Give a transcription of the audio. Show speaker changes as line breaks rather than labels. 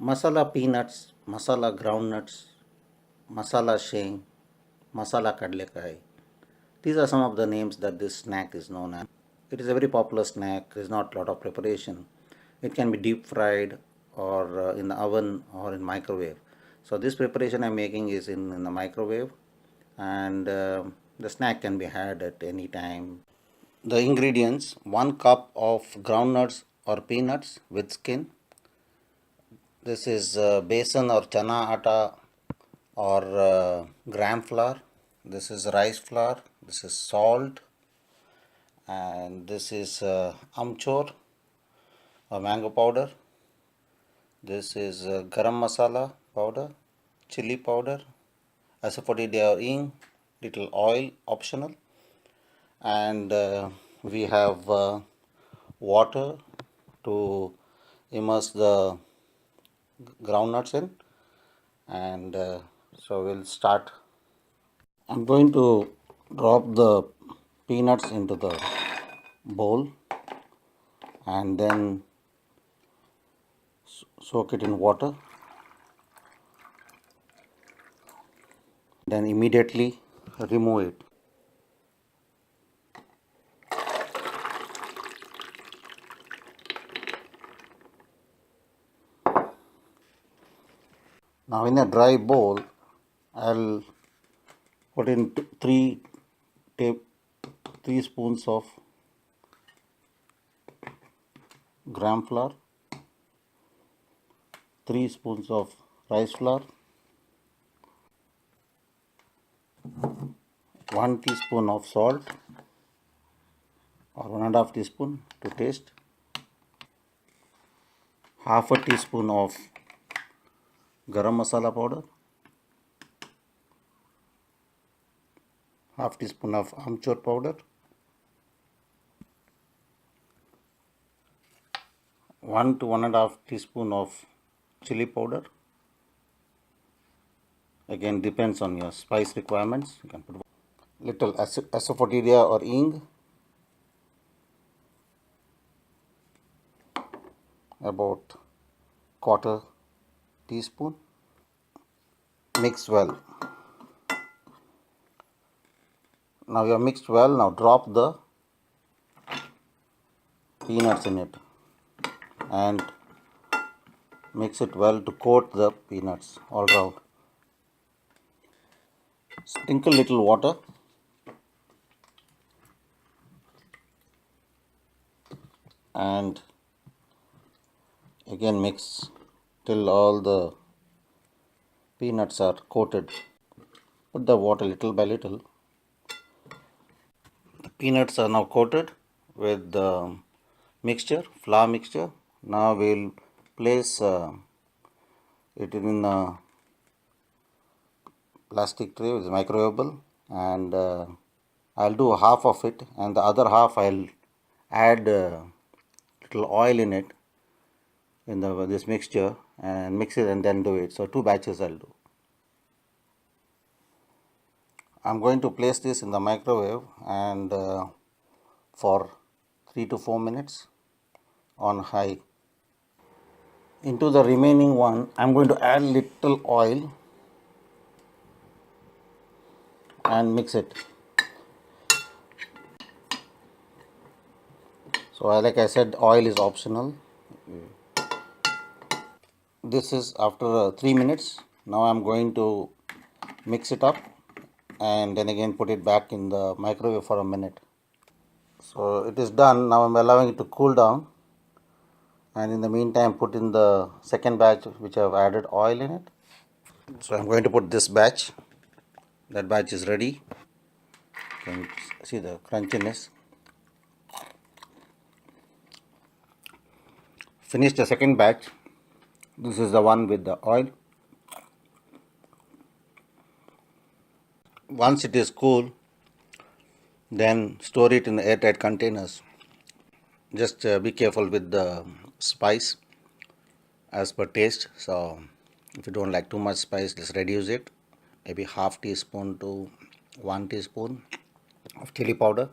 Masala peanuts, masala groundnuts, masala sheng, masala kadlekai. These are some of the names that this snack is known as. It is a very popular snack. There is not a lot of preparation. It can be deep fried or in the oven or in microwave. So this preparation I'm making is in the microwave, and the snack can be had at any time. The ingredients: 1 cup of groundnuts or peanuts with skin. This is besan or chana atta or gram flour. This is rice flour. This is salt, and this is amchur or mango powder. This is garam masala powder, chili powder, asafoetida or ing, little oil optional, and we have water to immerse the groundnuts in, and so we'll start. I'm going to drop the peanuts into the bowl and then soak it in water, then immediately remove it. Now in a dry bowl, I'll put in 3 spoons of gram flour, 3 spoons of rice flour, 1 teaspoon of salt or 1.5 teaspoon to taste, half a teaspoon of garam masala powder, half teaspoon of amchur powder, 1 to 1.5 teaspoon of chili powder. Again, depends on your spice requirements. You can put little asafoetida or ing, about quarter teaspoon. Mix well. Now you have mixed well. Now drop the peanuts in it and mix it well to coat the peanuts all round. Sprinkle little water and again mix till all the peanuts are coated. Put the water little by little. The peanuts are now coated with the mixture, flour mixture. Now we'll place it in a plastic tray, which is microwavable, and I'll do half of it, and the other half I'll add little oil in it in this mixture and mix it and then do it. So 2 batches I'll do. I'm going to place this in the microwave and for 3 to 4 minutes on high. Into the remaining one, I'm going to add little oil and mix it. So like I said, oil is optional. This is after 3 minutes. Now I'm going to mix it up and then again put it back in the microwave for a minute. So it is done. Now I'm allowing it to cool down, and in the meantime put in the second batch which I have added oil in it. So I'm going to put this batch. That batch is ready. You can see the crunchiness. Finish the second batch. This is the one with the oil. Once it is cool, then store it in airtight containers. Just be careful with the spice as per taste. So if you don't like too much spice, just reduce it. Maybe half teaspoon to 1 teaspoon of chili powder.